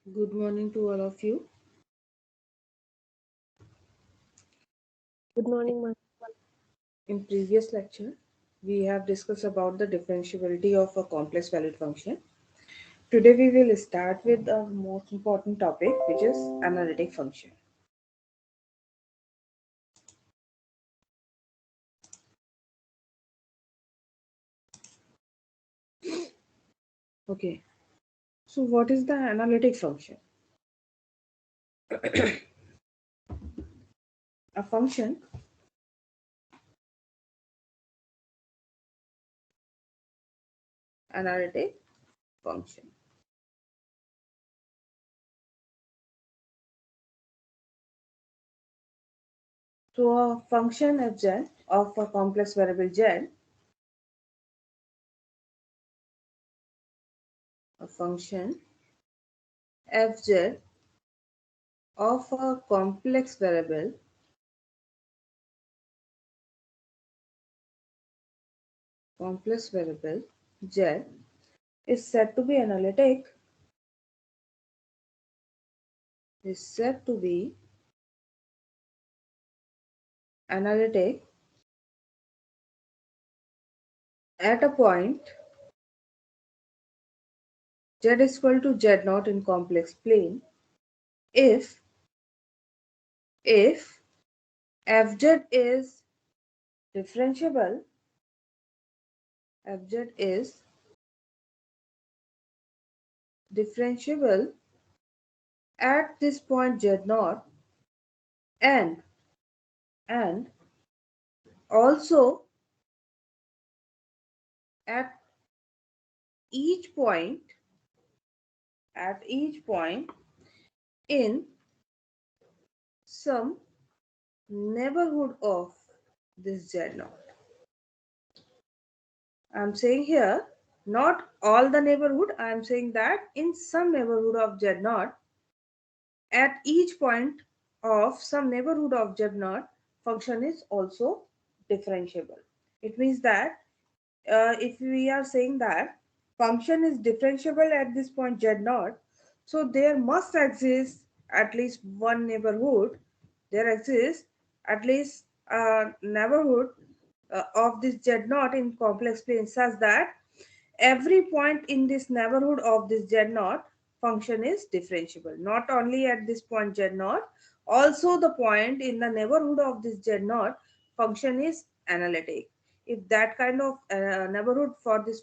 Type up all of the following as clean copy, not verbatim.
Good morning to all of you. Good morning, ma'am. In previous lecture, we have discussed about the differentiability of a complex valued function. Today we will start with the most important topic, which is analytic function. Okay, so what is the analytic function? A function analytic function. So a function f(z) of a complex variable z, a function f(z) of a complex variable z is said to be analytic at a point z is equal to z naught in complex plane if if fz is differentiable fz is differentiable at this point z naught and and also at each point in some neighborhood of this z naught. I'm saying here not all the neighborhood, I'm saying that in some neighborhood of z naught, at each point of some neighborhood of z naught, function is also differentiable. It means that if we are saying that function is differentiable at this point z naught, so there must exist at least one neighborhood. There exists at least a neighborhood of this z naught in complex plane such that every point in this neighborhood of this z naught function is differentiable. Not only at this point z naught, also the point in the neighborhood of this z naught function is analytic. If that kind of neighborhood for this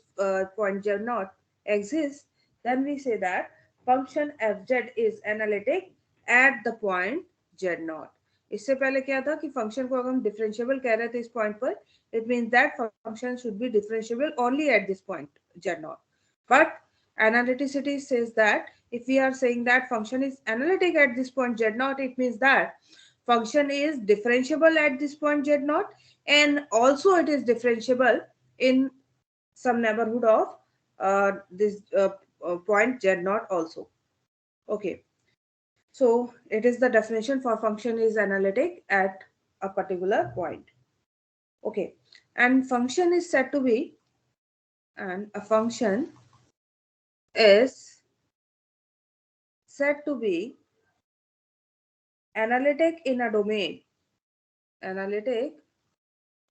point z naught exists, then we say that function fz is analytic at the point z naught. इससे पहले क्या था कि function को अगर हम differentiable कह रहे थे इस पॉइंट पर, it means that function should be differentiable only at this point z naught. But analyticity says that if we are saying that function is analytic at this point z naught, it means that function is differentiable at this point z naught and also it is differentiable in some neighborhood of this point z naught also. Okay, so it is the definition for function is analytic at a particular point. Okay, and function is said to be, and a function is said to be analytic in a domain, analytic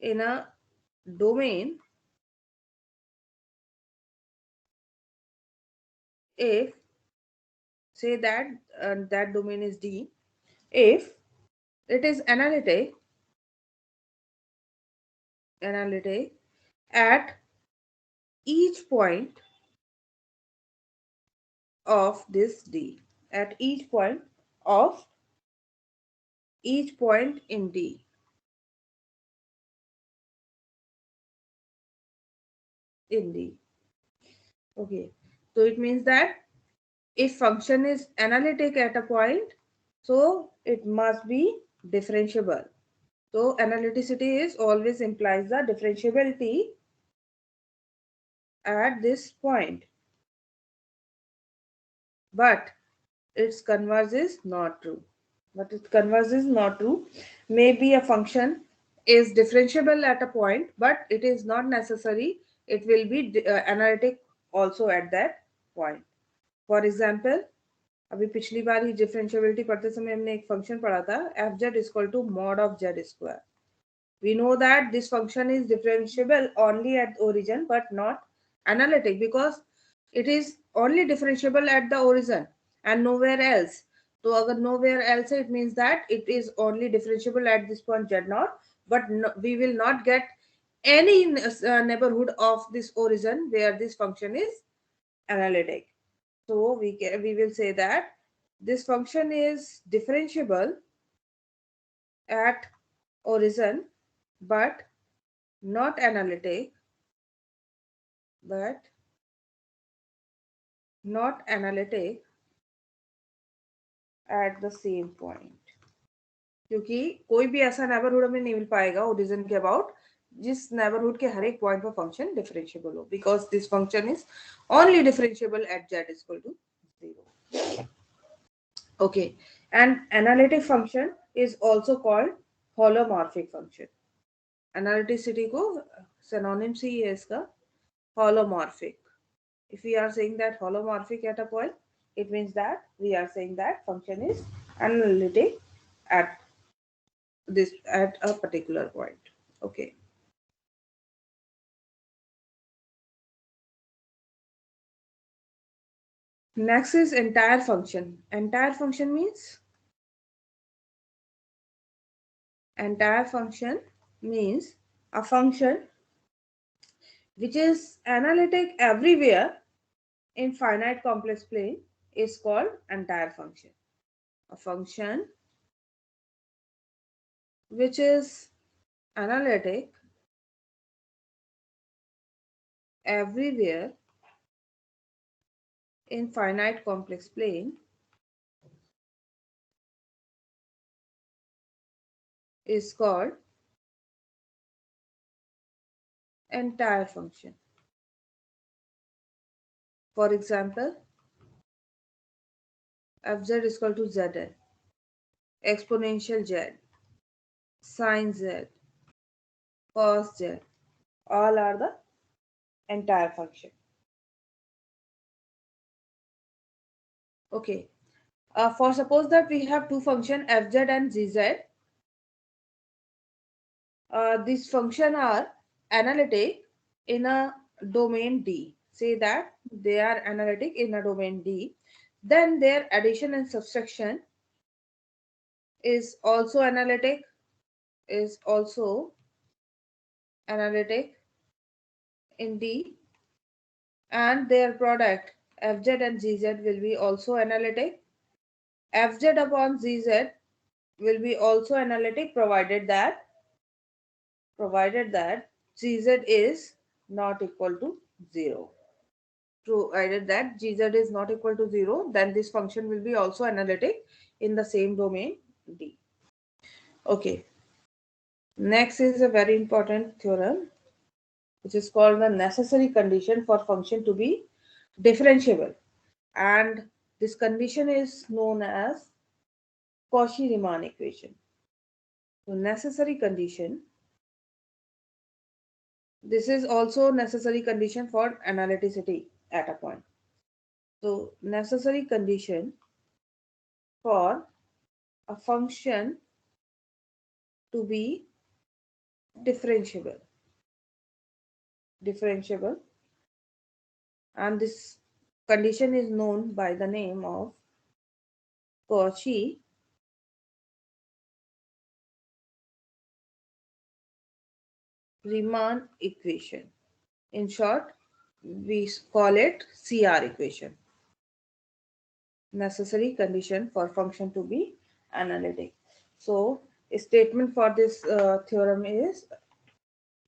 in a domain if, say that that domain is D, if it is analytic at each point of this D, at of each point in D. In D. Okay. So it means that if function is analytic at a point, so it must be differentiable. So analyticity is always implies the differentiability at this point. But its converse is not true. But its converse is not true. Maybe a function is differentiable at a point, but it is not necessary. It will be analytic also at that point. For example, अभी पिछली बार ही differentiability पढ़ते समय हमने एक function पढ़ा था F Z equal to mod of Z square. We know that this function is differentiable only at origin but not analytic because it is only differentiable at the origin and nowhere else. So agar nowhere else it means that it is only differentiable at this point z naught, but no, we will not get any neighborhood of this origin where this function is analytic. So we will say that this function is differentiable at origin but not analytic, but not analytic at the same point. क्योंकि कोई भी ऐसा neighbourhood हमें नहीं मिल पाएगा origin के about जिस neighbourhood के हर एक पॉइंट पर फंक्शन डिफरेंशिएबल हो, because this function is only differentiable at z equal to 0. Okay, and analytic function is also called holomorphic function. Analyticity को synonyms ही है इसका holomorphic. If we are saying that holomorphic at a point, it means that we are saying that function is analytic at a particular point. Okay. Next is entire function. Entire function means a function which is analytic everywhere in finite complex plane is called entire function. A function which is analytic everywhere in finite complex plane is called entire function. For example, fz is equal to zn, exponential z, sin z, cos z, all are the entire function. Okay. For suppose that we have two function fz and gz, these function are analytic in a domain D. Say that they are analytic in a domain D. Then their addition and subtraction is also analytic, is also analytic in D, and their product fz and gz will be also analytic. Fz upon zz will be also analytic provided that gz is not equal to 0. Provided that gz is not equal to 0, then this function will be also analytic in the same domain D. Okay. Next is a very important theorem which is called the necessary condition for function to be differentiable, and this condition is known as Cauchy-Riemann equation. So necessary condition, this is also necessary condition for analyticity at a point. So necessary condition for a function to be differentiable, and this condition is known by the name of Cauchy Riemann equation. In short, we call it CR equation. Necessary condition for function to be analytic. So a statement for this theorem is,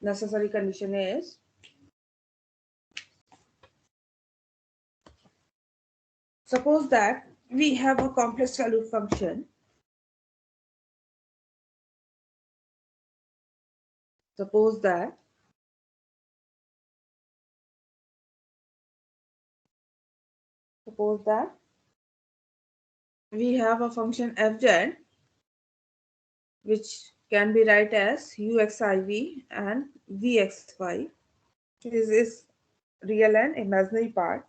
necessary condition is, suppose that we have a complex valued function. Suppose that we have a function fz which can be write as uxiv and vxy. This is real and imaginary part.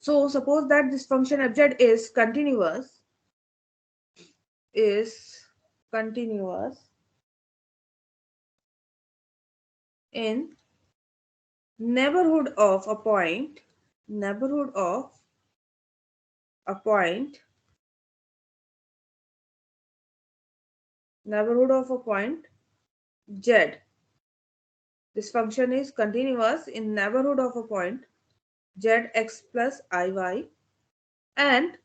So suppose that this function fz is continuous in neighborhood of a point neighborhood of a point neighborhood of a point z. This function is continuous in neighborhood of a point zx plus iy, and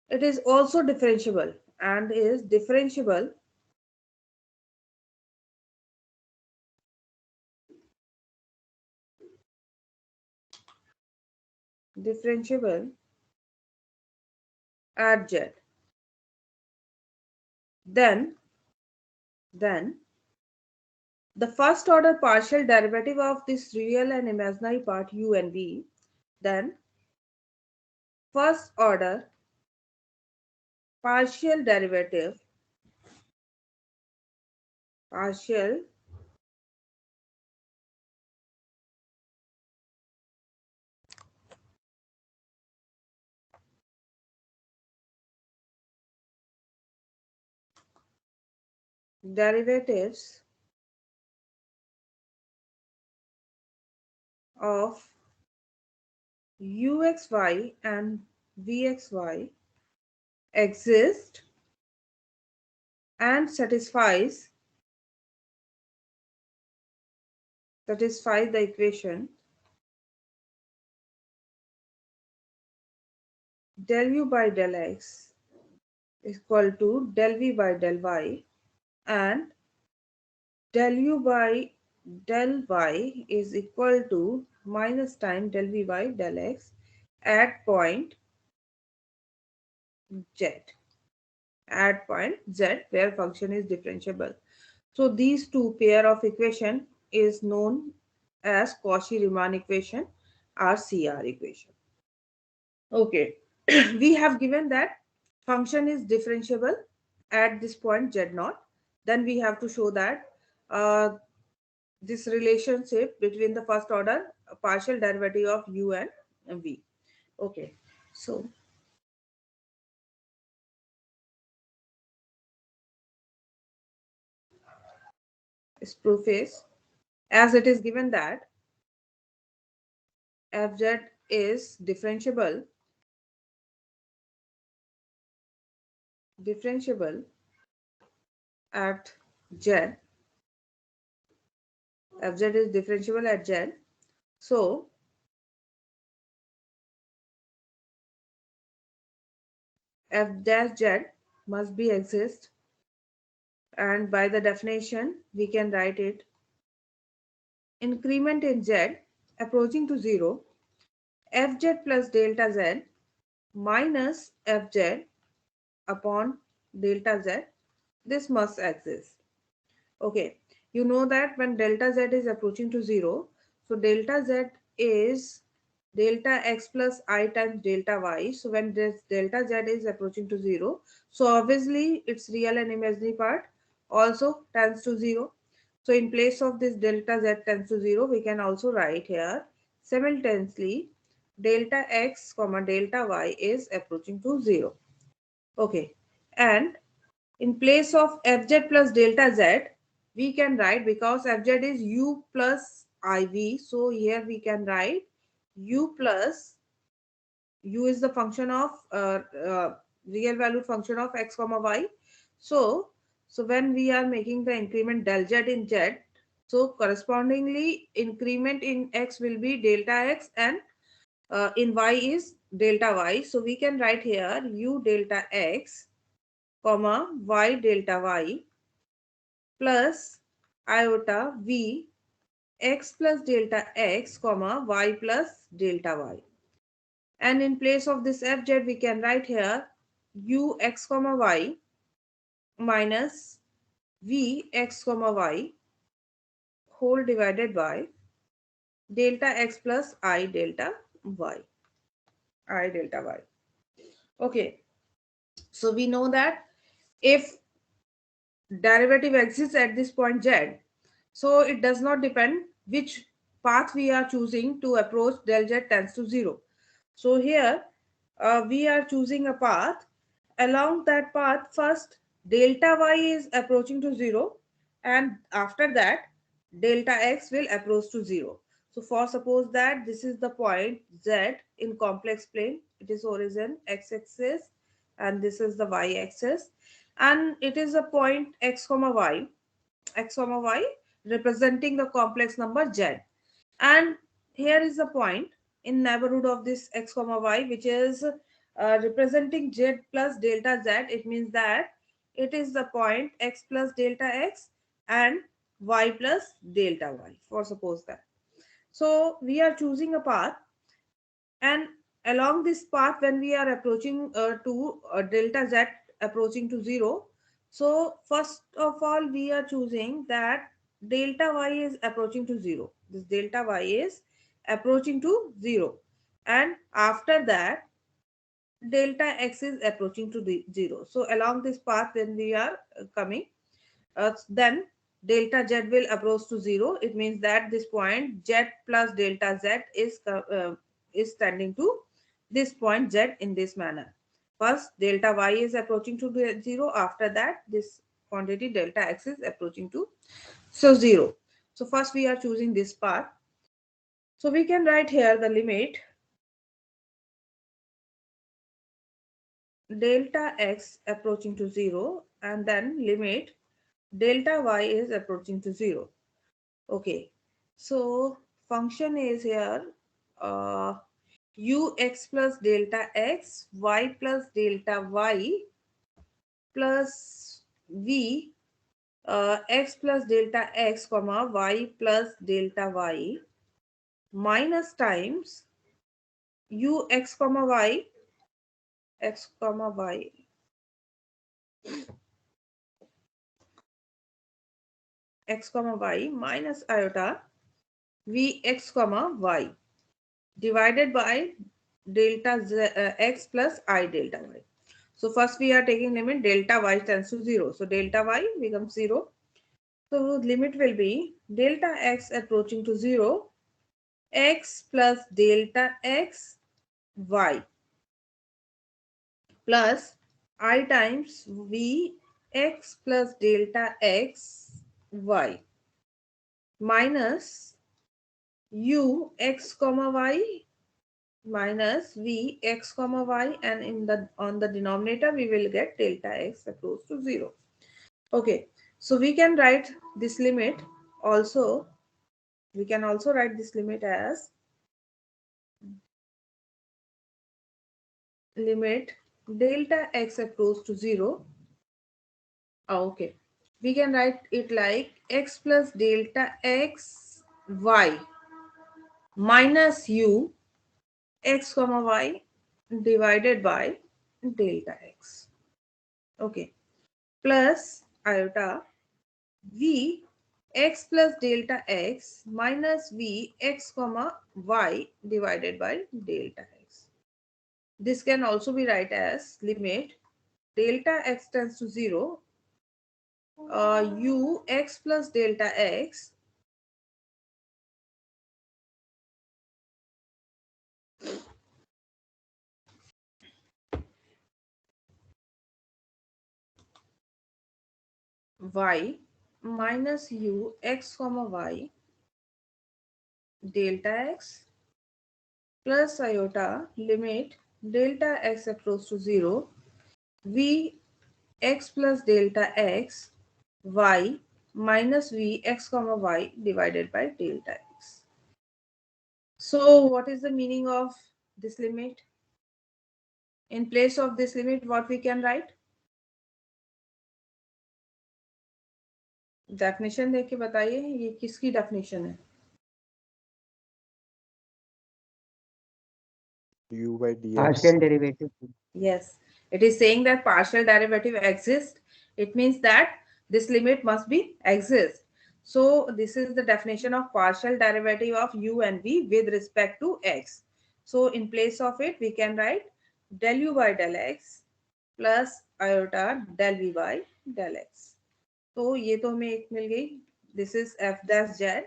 it is also differentiable and is differentiable at z. Then the first order partial derivative of this real and imaginary part u and v, then first order partial partial derivatives of uxy and vxy exist and satisfy the equation del u by del x is equal to del v by del y, and del u by del y is equal to minus time del v by del x at point z where function is differentiable. So these two pair of equation is known as Cauchy-Riemann equation or CR equation. Okay, we have given that function is differentiable at this point z naught. Then we have to show that uh, this relationship between the first order partial derivative of u and v. Okay, so its proof is, as it is given that fz is differentiable at z. Fz is differentiable at z. So f dash z must be exist, and by the definition we can write it increment in z approaching to 0 fz plus delta z minus fz upon delta z, this must exist. Okay, you know that when delta z is approaching to 0, so delta z is delta x plus I times delta y. So when this delta z is approaching to 0, so obviously its real and imaginary part also tends to 0. So in place of this delta z tends to 0, we can also write here simultaneously delta x comma delta y is approaching to 0. Okay, and in place of fz plus delta z, we can write, because fz is u plus iv, so here we can write u plus, u is the function of real valued function of x comma y. So, so when we are making the increment del z in z, so correspondingly increment in x will be delta x, and in y is delta y. So we can write here u delta x comma y delta y plus iota v x plus delta x comma y plus delta y. And in place of this fz we can write here u x comma y minus v x comma y whole divided by delta x plus y. I delta y. Okay, so we know that if derivative exists at this point z, so it does not depend which path we are choosing to approach del z tends to 0. So here we are choosing a path. Along that path, first delta y is approaching to 0, and after that delta x will approach to 0. So for suppose that this is the point z in complex plane, it is origin x-axis and this is the y-axis, and it is a point x comma y representing the complex number z. And here is the point in neighborhood of this x comma y, which is representing z plus delta z. It means that it is the point x plus delta x and y plus delta y, for suppose that. So we are choosing a path, and along this path when we are approaching to delta z approaching to 0, so first of all we are choosing that delta y is approaching to 0. This delta y is approaching to 0, and after that delta x is approaching to the 0. So along this path when we are coming, then delta z will approach to 0. It means that this point z plus delta z is tending to this point z in this manner. First delta y is approaching to the 0, after that this quantity delta x is approaching to 0. So first we are choosing this path. So we can write here the limit delta x approaching to 0, and then limit delta y is approaching to 0. Okay, so function is here uh, ux plus delta x, y plus delta y plus v, x plus delta x comma y plus delta y minus times ux comma y, x comma y, x comma y minus iota v x comma y divided by delta x plus I delta y. So first we are taking limit delta y tends to 0. So delta y becomes 0. So limit will be delta x approaching to 0, x plus delta x y plus I times v x plus delta x y minus u x comma y minus v x comma y, and in the on the denominator we will get delta x approach to 0. Okay, so we can write this limit also. We can also write this limit as limit delta x approach to 0. Okay, we can write it like x plus delta x y minus u x comma y divided by delta x. Okay, plus iota v x plus delta x minus v x comma y divided by delta x. This can also be write as limit delta x tends to 0, u x plus delta x y minus u x comma y delta x plus iota limit delta x approach to 0, v x plus delta x y minus v x comma y divided by delta x. So what is the meaning of this limit? In place of this limit, what we can write? Definition देख के बताइए, ये किसकी definition है? u by dx. Partial derivative. Yes, it is saying that partial derivative exists. It means that this limit must be exist. So this is the definition of partial derivative of u and v with respect to x. So in place of it, we can write del u by del x plus iota del v by del x. तो ये तो हमें एक मिल गई. This is f dash z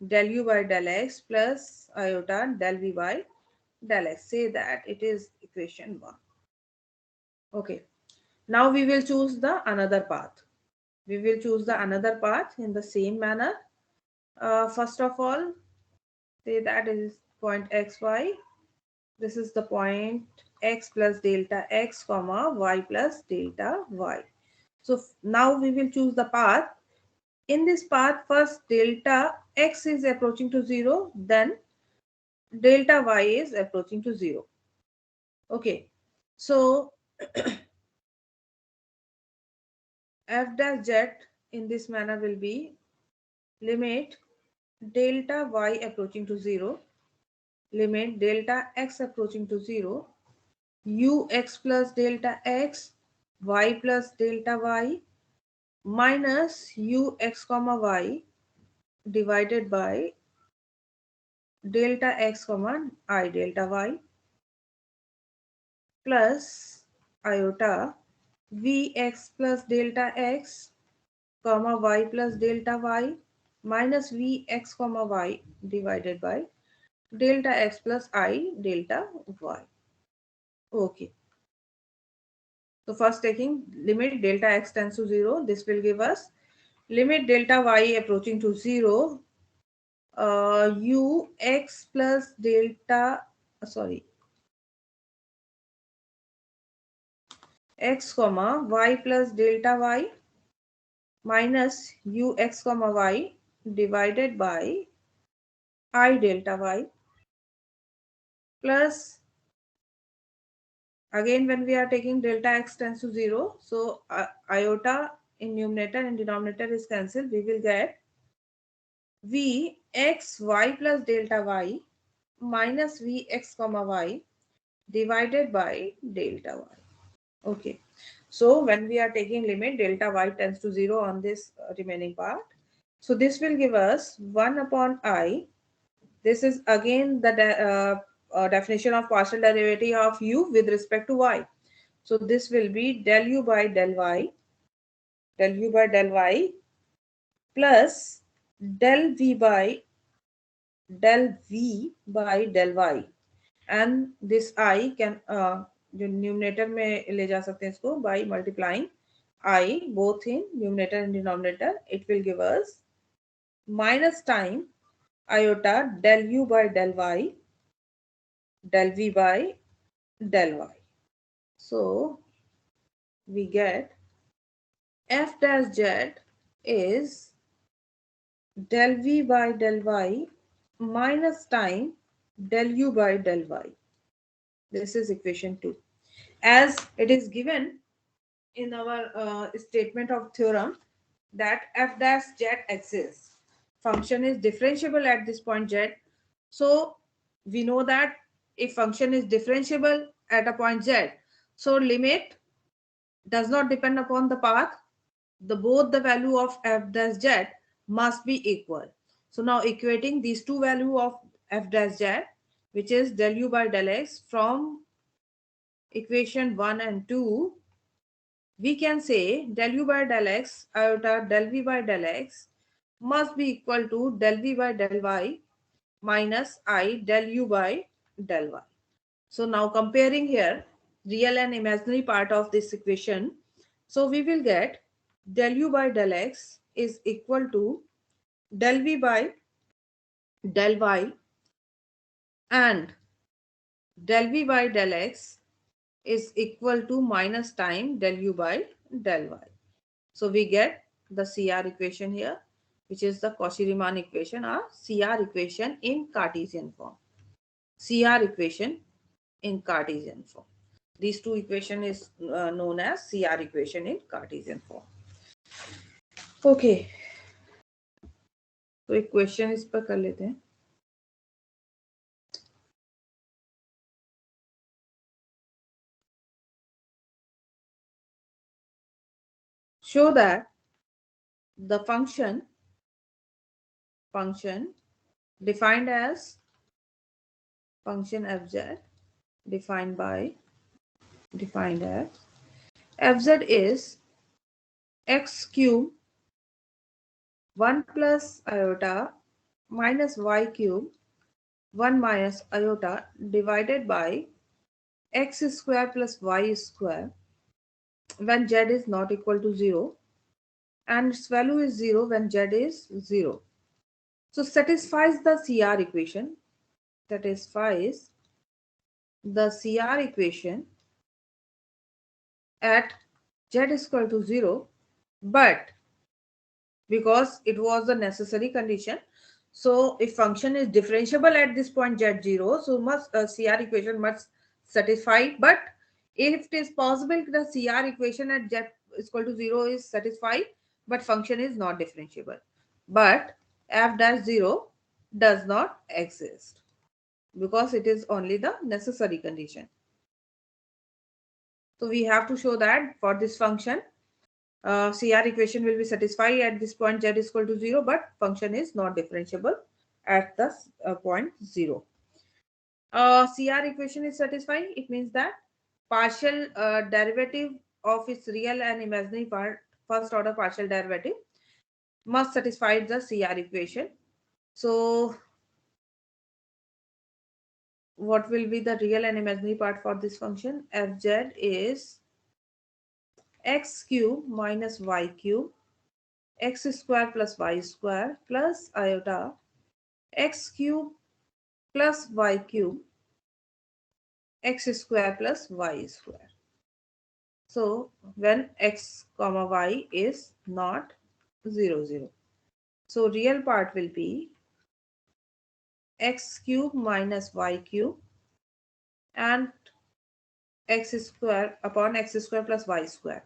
del u by del x plus iota del v by del x. Say that it is equation 1. Okay. Now we will choose the another path. We will choose the another path in the same manner. First of all, say that is point xy. This is the point x plus delta x comma y plus delta y. So now we will choose the path. In this path, first delta x is approaching to 0, then delta y is approaching to 0. Okay. So f dash z in this manner will be limit delta y approaching to 0, limit delta x approaching to 0, ux plus delta x, y plus delta y minus ux comma y divided by delta x comma I delta y plus iota vx plus delta x comma y plus delta y minus vx comma y divided by delta x plus I delta y. Okay. So first taking limit delta x tends to 0, this will give us limit delta y approaching to 0, ux plus delta, sorry, x comma y plus delta y minus ux comma y divided by I delta y plus, again when we are taking delta x tends to 0, so iota in numerator and denominator is cancelled. We will get v x y plus delta y minus v x comma y divided by delta y. Okay. So when we are taking limit delta y tends to 0 on this remaining part, so this will give us 1 upon I. This is again the definition of partial derivative of u with respect to y. So this will be del u by del y, del u by del y plus del v by del y, and this I can जो numerator में ले जा सकते हैं इसको by multiplying I both in numerator and denominator, it will give us minus time iota del u by del y del v by del y. So we get f dash z is del v by del y minus time del u by del y. This is equation 2. As it is given in our statement of theorem that f dash z exists, function is differentiable at this point z. So we know that if function is differentiable at a point z, so limit does not depend upon the path. Both the value of f dash z must be equal. So now equating these two value of f dash z, which is del u by del x from equation 1 and 2, we can say del u by del x iota del v by del x must be equal to del v by del y minus I del u by del y. So now comparing here real and imaginary part of this equation, so we will get del u by del x is equal to del v by del y, and del v by del x is equal to minus time del u by del y. So we get the CR equation here, which is the Cauchy-Riemann equation or CR equation in Cartesian form. CR equation in Cartesian form. These two equation is known as CR equation in Cartesian form. Okay. तो एक question इस पर कर लेते हैं. Show that the function defined as function fz defined as fz is x cube 1 plus iota minus y cube 1 minus iota divided by x square plus y square when z is not equal to 0, and its value is 0 when z is 0. So satisfies the CR equation, satisfies the CR equation at z is equal to 0, but because it was the necessary condition, so if function is differentiable at this point z0, so must CR equation must satisfy. But if it is possible the CR equation at z is equal to 0 is satisfied but function is not differentiable, but f dash 0 does not exist because it is only the necessary condition. So we have to show that for this function, CR equation will be satisfied at this point z is equal to 0, but function is not differentiable at the point 0. CR equation is satisfied. It means that partial derivative of its real and imaginary part, first order partial derivative, must satisfy the CR equation. So what will be the real and imaginary part for this function? Fz is x cube minus y cube x square plus y square plus iota x cube plus y cube x square plus y square. So when x comma y is not 0 0. So real part will be x cube minus y cube and x square upon x square plus y square.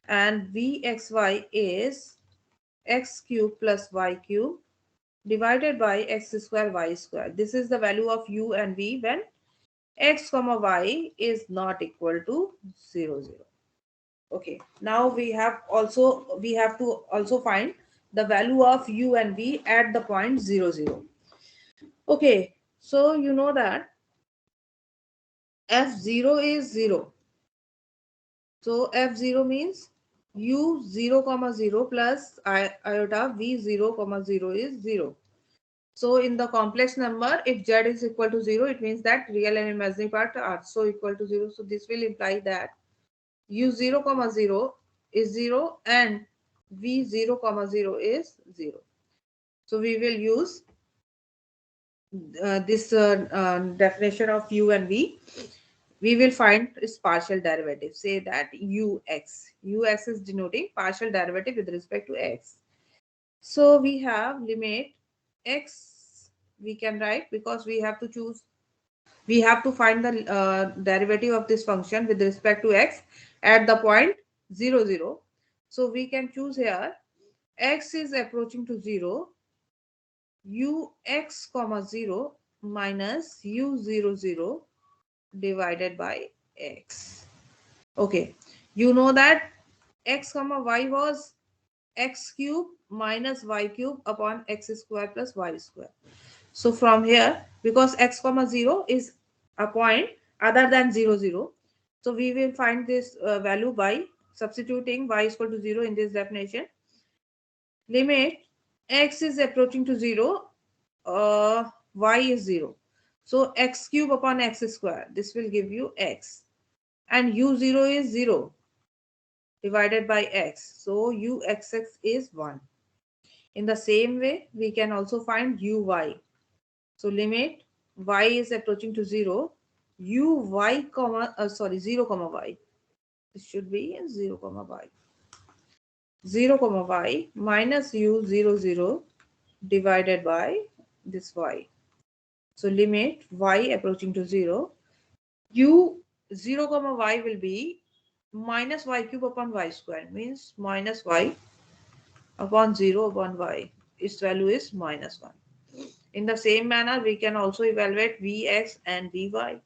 And vxy is x cube plus y cube divided by x square y square. This is the value of u and v when x comma y is not equal to 0 0. Okay, now we have to also find the value of u and v at the point 0 0. Okay, so you know that f0 is 0. So f0 means u 0 comma 0 plus iota v 0 comma 0 is 0. So in the complex number, if z is equal to 0, it means that real and imaginary part are also equal to 0. So this will imply that u0 comma 0 is 0 and v0 comma 0 is 0. So we will use this definition of u and v. We will find its partial derivative. Say that ux is denoting partial derivative with respect to x. So we have limit x, we can write, because we have to find the derivative of this function with respect to x at the point 0 0. So we can choose here x is approaching to 0, ux comma 0 minus u00 divided by x. Okay, you know that x comma y was x cube minus y cube upon x square plus y square. So from here, because x comma 0 is a point other than 0 0, so we will find this value by substituting y is equal to 0 in this definition. Limit x is approaching to 0, y is 0. So x cube upon x square, this will give you x. And u0 is 0 divided by x. So uxx is 1. In the same way, we can also find uy. So limit y is approaching to 0, uy comma, 0 comma y. This should be 0 comma y. 0 comma y minus u00 divided by this y. So limit y approaching to 0, u 0 comma y will be minus y cube upon y square, means minus y upon 0 upon y. Its value is minus 1. In the same manner, we can also evaluate vx and vy.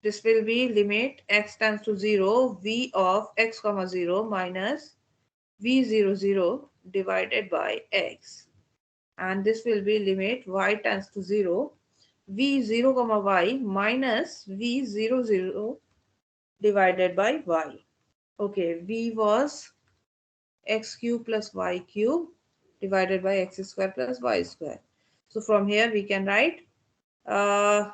This will be limit x tends to 0, v of x comma 0 minus v00 divided by x. And this will be limit y tends to 0, v0 comma y minus v00 divided by y. Okay, v was x cube plus y cube divided by x square plus y square. So from here we can write uh,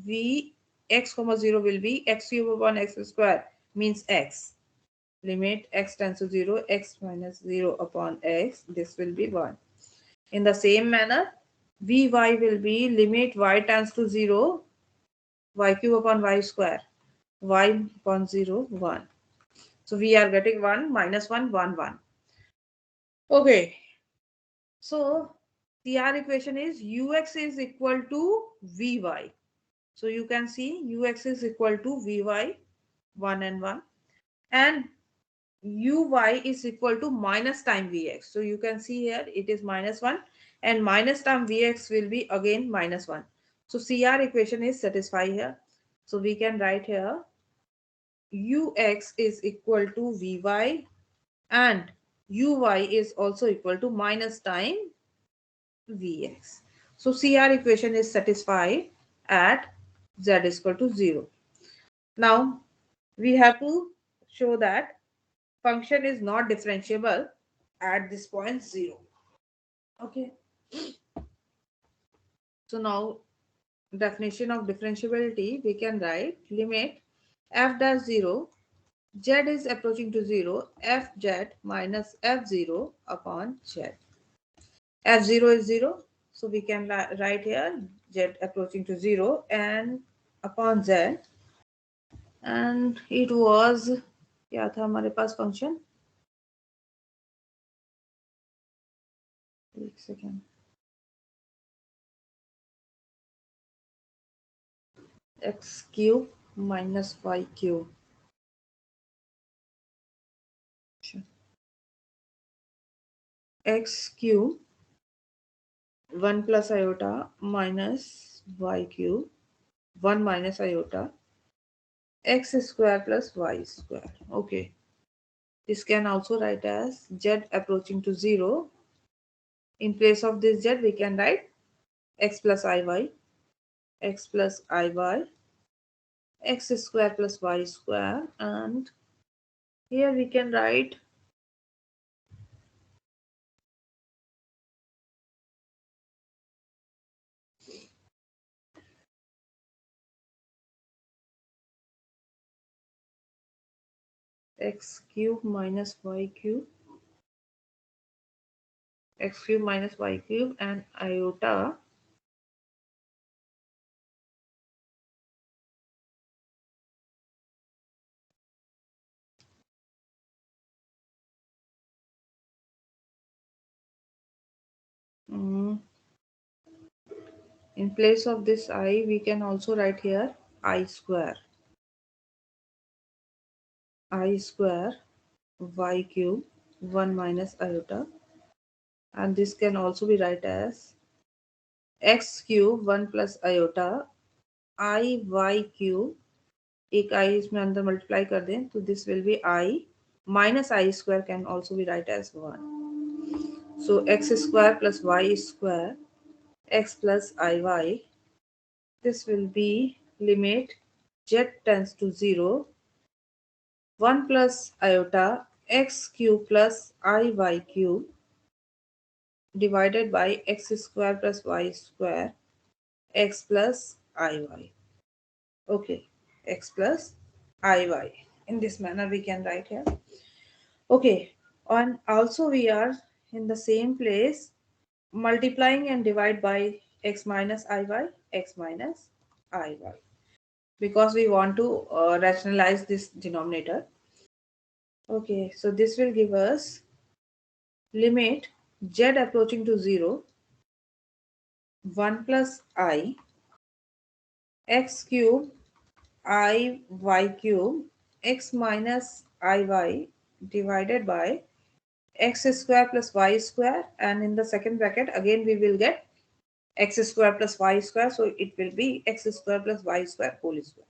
v x comma 0 will be x cube upon x square means x. Limit x tends to 0, x minus 0 upon x, this will be 1. In the same manner, vy will be limit y tends to 0, y cube upon y square, y upon 0, 1. So we are getting 1, minus 1, 1, 1. Okay, so CR equation is ux is equal to vy. So you can see ux is equal to vy, 1 and 1. And uy is equal to minus time vx. So you can see here it is minus 1 and minus time vx will be again minus 1. So CR equation is satisfied here. So we can write here ux is equal to vy and uy is also equal to minus time vx. So CR equation is satisfied at z is equal to 0. Now we have to show that function is not differentiable at this point 0. Okay, so now definition of differentiability we can write limit f dash 0 z is approaching to 0 f z minus f0 upon z. F0 is 0, so we can write here z approaching to 0 and upon z, and it was क्या था हमारे पास function, एक second, x cube minus y cube, x cube 1 plus iota minus y cube 1 minus iota x square plus y square. Okay, this can also write as z approaching to 0. In place of this z we can write x plus iy, x plus iy, x square plus y square, and here we can write x cube minus y cube, x cube minus y cube, and iota mm, in place of this I we can also write here I square, I square y cube 1 minus iota, and this can also be write as x cube 1 plus iota I y cube, एक i इसमें अंदर multiply कर दें तो this will be I minus I square can also be write as 1. So x square plus y square x plus iy, this will be limit z tends to 0 1 plus iota x cube plus iy cube divided by x square plus y square x plus iy. Okay, x plus iy. In this manner we can write here. Okay, and also we are in the same place multiplying and divide by x minus iy, x minus iy, because we want to rationalize this denominator. Okay, so this will give us limit z approaching to 0 1 plus I x cube I y cube x minus iy divided by x square plus y square, and in the second bracket again we will get x square plus y square, so it will be x square plus y square whole square.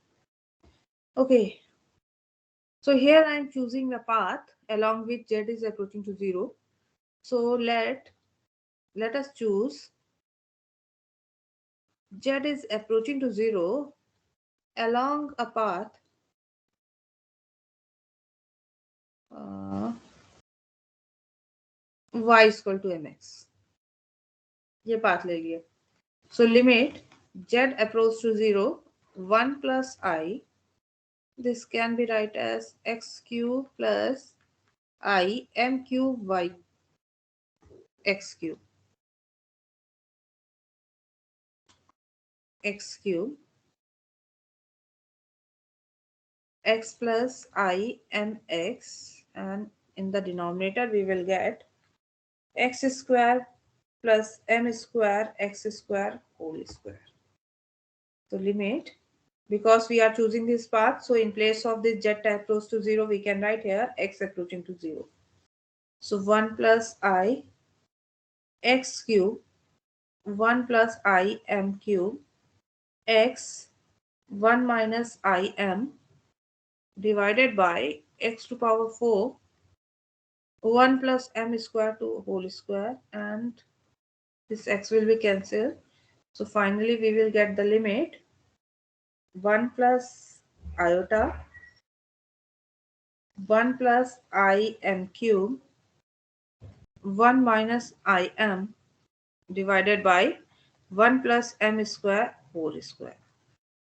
Okay, so here I am choosing the path along which z is approaching to 0. So let us choose z is approaching to 0 along a path y is equal to mx. ये path ले लिए. So limit z approach to 0, 1 plus I. This can be written as x cube plus I m cube y x cube x cube x plus I m x, and in the denominator we will get x square plus m square x square whole square. So limit, because we are choosing this path, so in place of this z approach to 0 we can write here x approaching to 0. So 1 plus I x cube 1 plus I m cube x 1 minus I m divided by x to power 4 1 plus m square to whole square, and this x will be cancelled. So finally we will get the limit 1 plus iota 1 plus I m cube 1 minus I m divided by 1 plus m square whole square.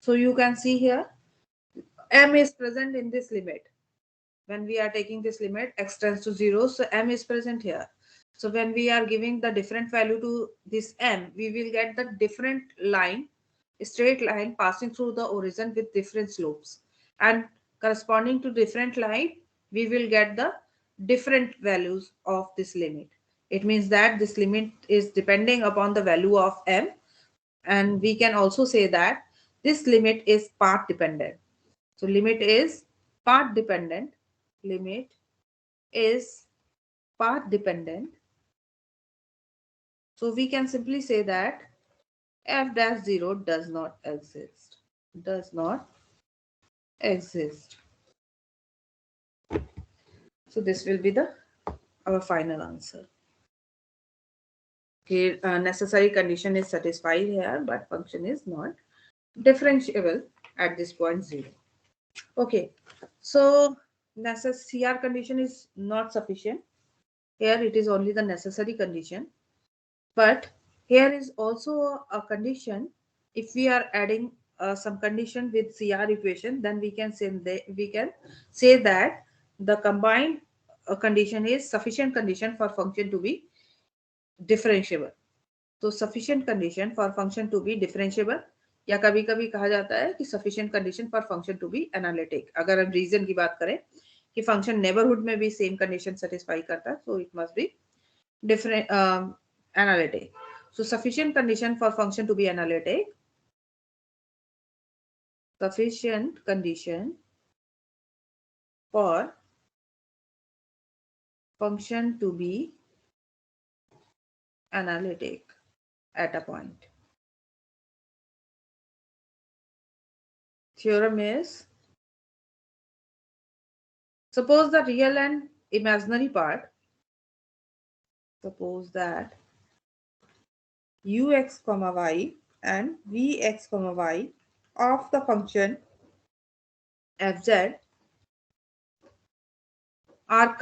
So you can see here m is present in this limit. When we are taking this limit x tends to 0, so m is present here. So when we are giving the different value to this m, we will get the different line, straight line passing through the origin with different slopes, and corresponding to different line we will get the different values of this limit. It means that this limit is depending upon the value of m, and we can also say that this limit is path dependent. So limit is path dependent. Limit is path dependent. So we can simply say that f dash 0 does not exist. Does not exist. So this will be the our final answer. Here necessary condition is satisfied here, but function is not differentiable at this point 0. Okay, so CR condition is not sufficient. Here it is only the necessary condition. But here is also a condition. If we are adding some condition with CR equation, then we can say that the combined condition is sufficient condition for function to be differentiable. तो sufficient condition for function to be differentiable, या कभी कभी कहा जाता है कि sufficient condition for function to be analytic. अगर हम रीजन की बात करें कि फंक्शन नेबरहुड में भी सेम कंडीशन सेटिस्फाई करता है, so it must be different analytic. So sufficient condition for function to be analytic. Sufficient condition for function to be analytic at a point. Theorem is, suppose the real and imaginary part, suppose that ux comma y and vx comma y of the function fz are are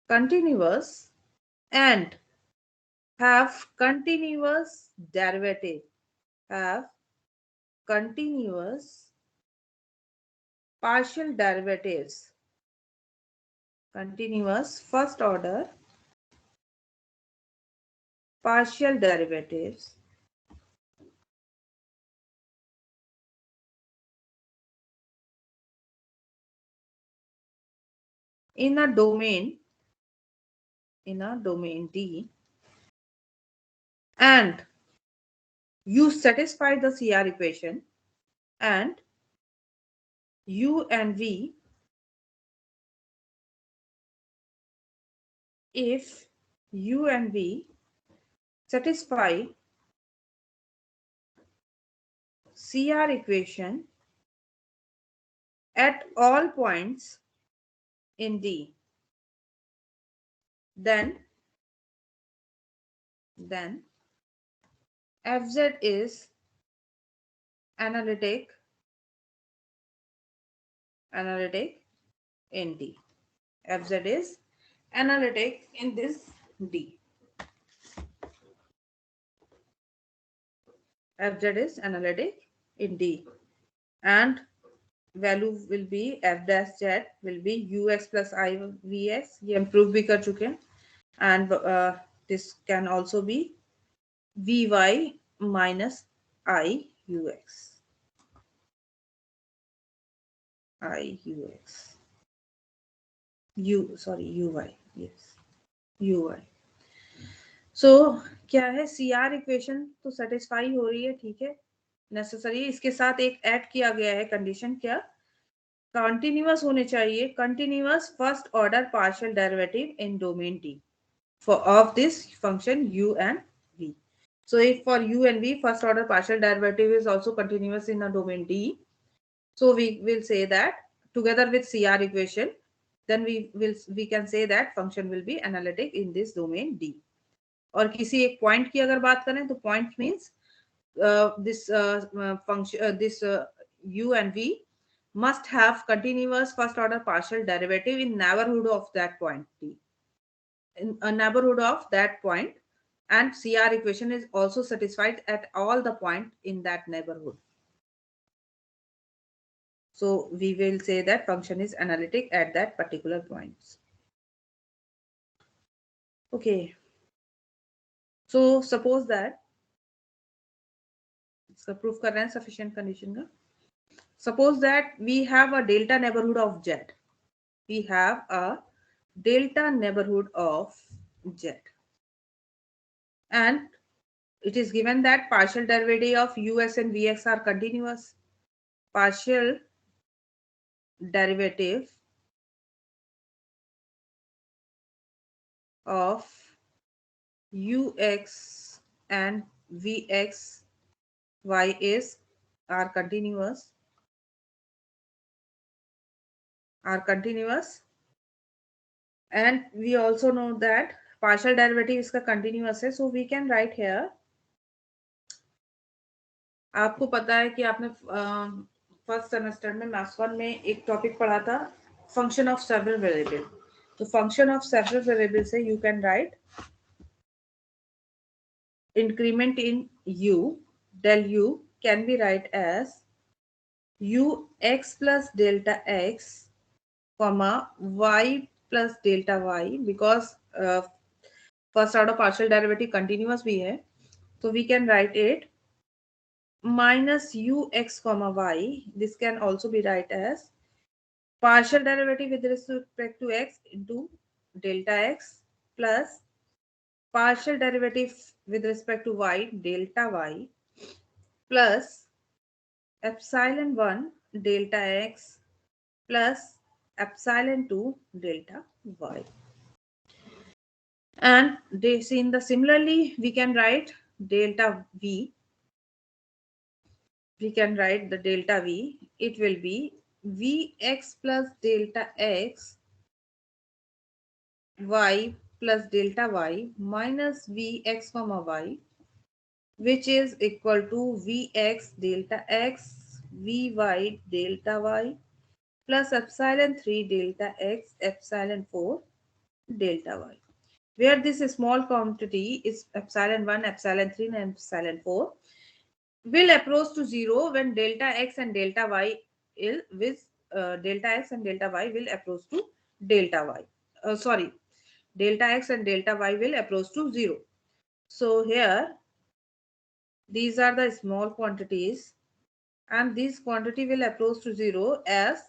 continuous and have continuous derivative, have continuous partial derivatives, continuous first order partial derivatives in a domain, D, and you satisfy the CR equation, and u and v, if u and v satisfy CR equation at all points in D, then fz is analytic in D. Fz is analytic in this D. Fz is analytic in D, and value will be f dash z will be ux plus I vx. ये हम proof भी कर चुके हैं. And this can also be vy minus I ux. I ux. Sorry, uy. Yes, uy. सो क्या है, C R equation तो satisfy हो रही है, ठीक है, नेसेसरी. इसके साथ एक ऐड किया गया है कंडीशन, क्या, कंटिन्यूअस होने चाहिए, continuous first order partial derivative in domain D for of this function u and v. So if for u and v first order partial derivative is also continuous in a domain D, so we will say that together with CR equation, then we can say that function will be analytic in this domain D. और किसी एक point की अगर बात करें तो point means this function this u and v must have continuous first order partial derivative in neighborhood of that point D, in a neighborhood of that point, and CR equation is also satisfied at all the point in that neighborhood. So we will say that function is analytic at that particular points. Okay. So suppose that इसका proof कर रहे हैं sufficient condition का. Suppose that we have a delta neighborhood of Z. We have a delta neighborhood of Z. And it is given that partial derivative of us and vx are continuous. Partial derivative of ux and vx y is are continuous, and we also know that partial derivative इसका continuous है. So we can write here, आपको पता है कि आपने first semester में maths 1 में एक टॉपिक पढ़ा था, फंक्शन ऑफ सेवरल वेरिएबल. तो फंक्शन ऑफ सेवरल वेरिएबल से you can write increment in u, del u can be write as ux plus delta x comma y plus delta y, because first order partial derivative continuous भी है, तो we can write it minus ux comma y. This can also be write as partial derivative with respect to x into delta x plus partial derivative with respect to y delta y plus epsilon 1 delta x plus epsilon 2 delta y. And this in the similarly we can write delta v. We can write the delta v. It will be vx plus delta x y plus delta y minus vx comma y, which is equal to vx delta x vy delta y plus epsilon 3 delta x epsilon 4 delta y, where this small quantity is epsilon 1, epsilon 3 and epsilon 4 will approach to 0 when delta x and delta y with delta x and delta y will approach to delta y. Sorry, delta x and delta y will approach to 0. So here these are the small quantities, and this quantity will approach to 0 as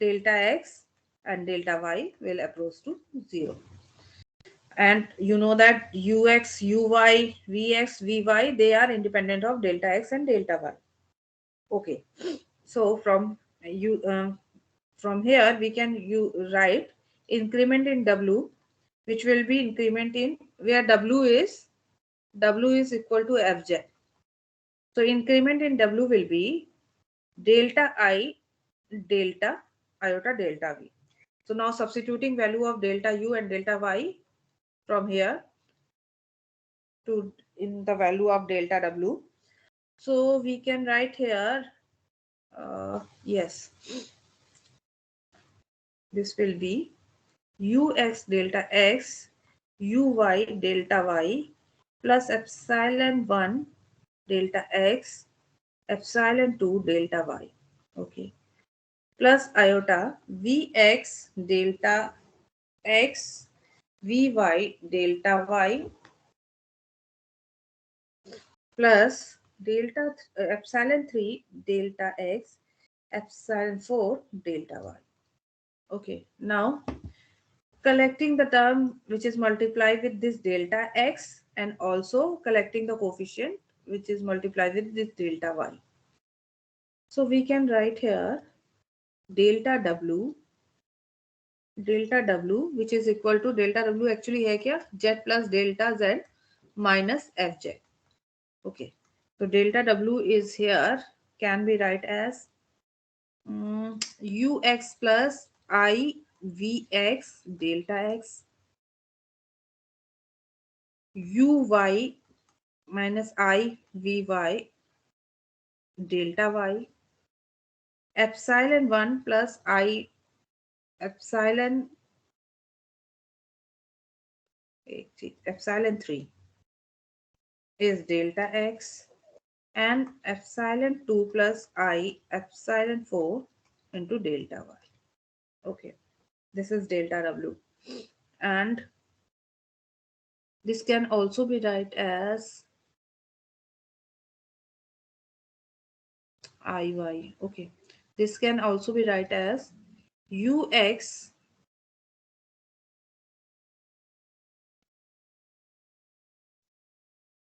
delta x and delta y will approach to 0. And you know that ux, uy, vx, vy, they are independent of delta x and delta y. Okay, so you from here we can write increment in w, which will be increment in where w is equal to fz. So increment in w will be delta I delta iota delta v. So now substituting value of delta u and delta y from here to in the value of delta w. So we can write here, yes, this will be ux delta x uy delta y plus epsilon 1 delta x epsilon 2 delta y. Okay. Plus iota Vx delta x Vy delta y plus epsilon 3 delta x epsilon 4 delta y. Okay, now collecting the term which is multiplied with this delta x and also collecting the coefficient which is multiplied with this delta y. So we can write here delta w which is equal to delta w actually है क्या z plus delta z minus fj. Okay, so delta w is here can be write as ux plus I vx delta x uy minus I vy delta y epsilon 1 plus I epsilon epsilon 3 is delta x and epsilon 2 plus I epsilon 4 into delta y. Okay, this is delta w, and this can also be write as iy. Okay, this can also be write as ux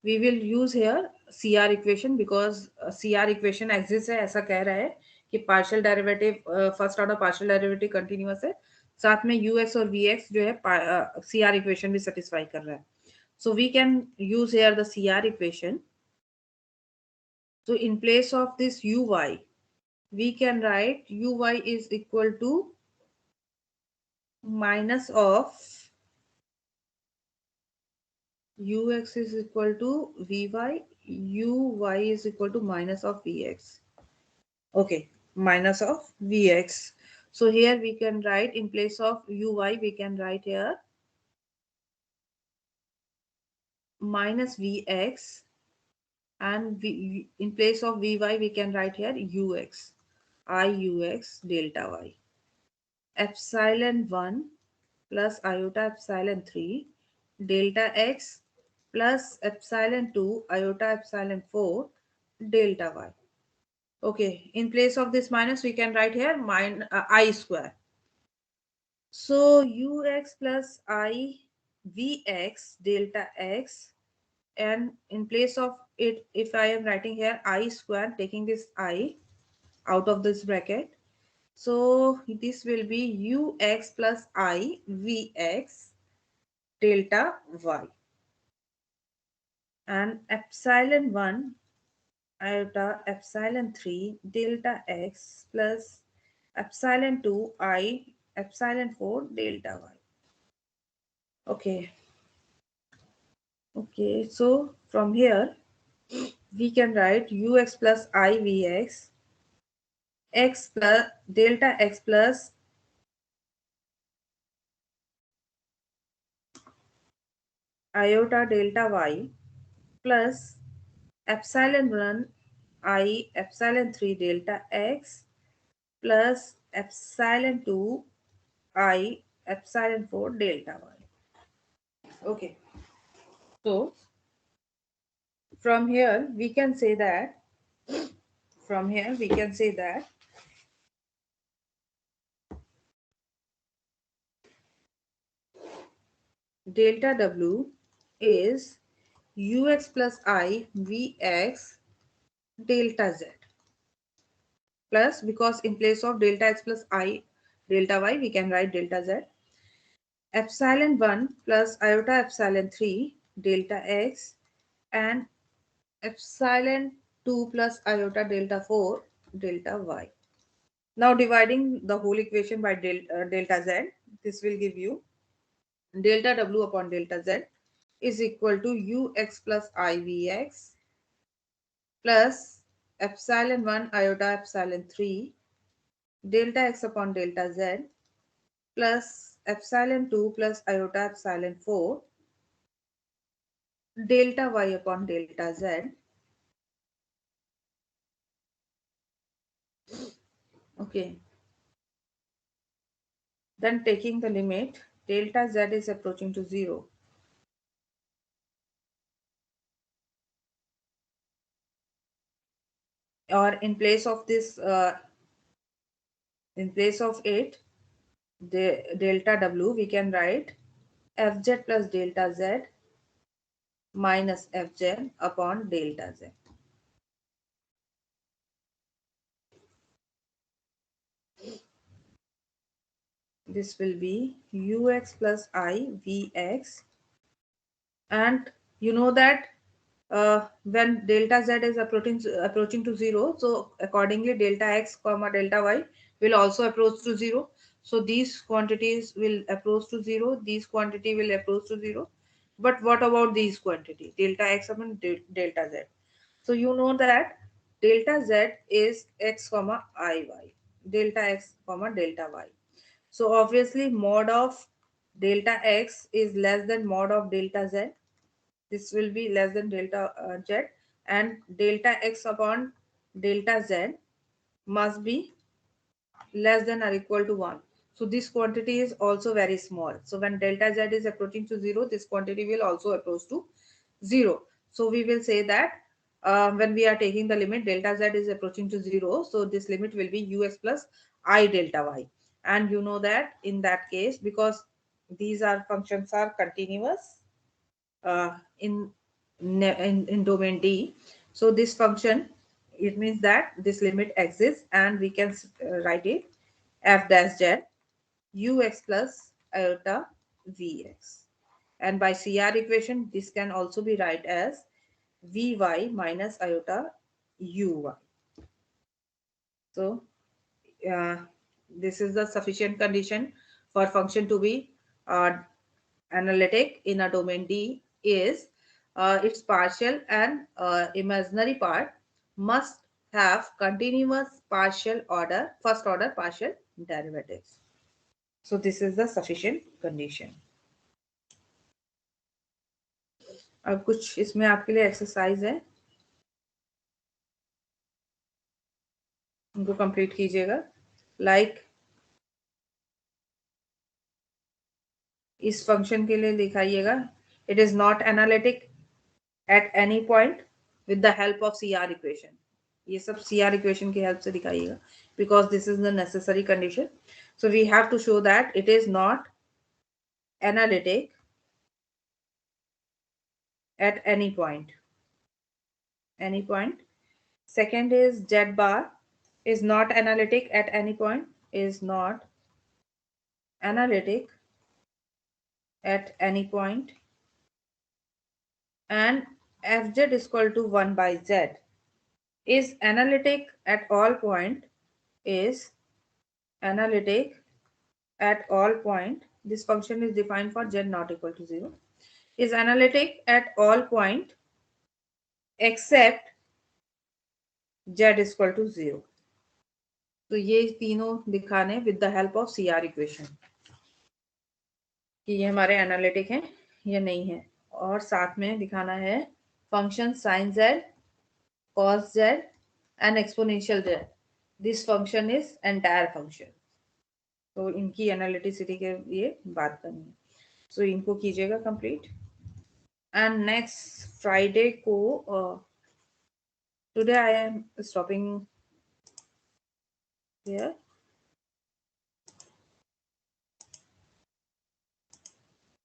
we will use here CR equation because CR equation exists है ऐसा कह रहा है कि partial derivative first order partial derivative continuous है साथ में ux और vx जो है CR इक्वेशन भी सेटिस्फाई कर रहा है so we can use here the CR equation so in place of this uy we can write uy is equal to minus of ux is equal to vy uy is equal to minus of vx. Okay, minus of Vx. So here we can write in place of Uy, we can write here minus Vx and in place of Vy we can write here Ux, Iux delta y. Epsilon 1 plus iota epsilon 3 delta x plus epsilon 2 iota epsilon 4 delta y. Okay, in place of this minus we can write here I square. So ux plus I vx delta x and in place of it if I am writing here I square taking this I out of this bracket. So this will be ux plus I vx delta y and epsilon 1 iota epsilon 3 delta x plus epsilon 2 I epsilon 4 delta y. Okay. Okay, so from here we can write ux plus ivx x plus delta x plus iota delta y plus epsilon 1 I epsilon 3 delta x plus epsilon 2 I epsilon 4 delta y. Okay, so from here we can say that from here we can say that delta w is ux plus I vx delta z plus because in place of delta x plus I delta y we can write delta z epsilon 1 plus iota epsilon 3 delta x and epsilon 2 plus iota delta 4 delta y. Now dividing the whole equation by delta z, this will give you delta w upon delta z is equal to ux plus ivx plus epsilon 1 iota epsilon 3 delta x upon delta z plus epsilon 2 plus iota epsilon 4 delta y upon delta z Okay, then taking the limit delta z is approaching to 0, or in place of this, in place of it, the delta w, we can write fz plus delta z minus fz upon delta z. This will be ux plus I vx, and you know that when delta z is approaching to 0, so accordingly delta x comma delta y will also approach to 0. So these quantities will approach to 0, these quantity will approach to 0. But what about these quantity delta x upon delta z? So you know that delta z is x comma I y, delta x comma delta y. So obviously mod of delta x is less than mod of delta z. This will be less than delta z, and delta x upon delta z must be less than or equal to 1. So this quantity is also very small. So when delta z is approaching to 0, this quantity will also approach to 0. So we will say that when we are taking the limit delta z is approaching to 0, so this limit will be ux plus I delta y. And you know that in that case, because these are functions are continuous uh, in, in domain D. So this function, it means that this limit exists, and we can write it f dash z ux plus iota vx. And by CR equation, this can also be write as vy minus iota uy. So uh, this is the sufficient condition for function to be uh, analytic in a domain D is its partial and imaginary part must have continuous partial order, first order partial derivatives. So this is the sufficient condition. अब कुछ इसमें आपके लिए exercise है, उनको complete कीजिएगा. Like इस function के लिए दिखाइएगा it is not analytic at any point with the help of CR equation. ये सब CR इक्वेशन की हेल्प से दिखाइएगा, because this is the necessary condition. So we have to show that it is not analytic at any point. Any point. Second is Z bar is not analytic at any point, is not analytic at any point, and fz is equal to 1 by z is analytic at all point, is analytic at all point. This function is defined for z not equal to 0, is analytic at all point except z is equal to 0. तो ये तीनों दिखाने with the help of CR equation कि ये हमारे analytic हैं या नहीं है, और साथ में दिखाना है function sine Z cos z and exponential z. This function is entire function. तो इनकी एनालिटिसिटी के लिए बात करनी है. सो इनको कीजिएगा कंप्लीट. एंड नेक्स्ट फ्राइडे को today I am stopping here.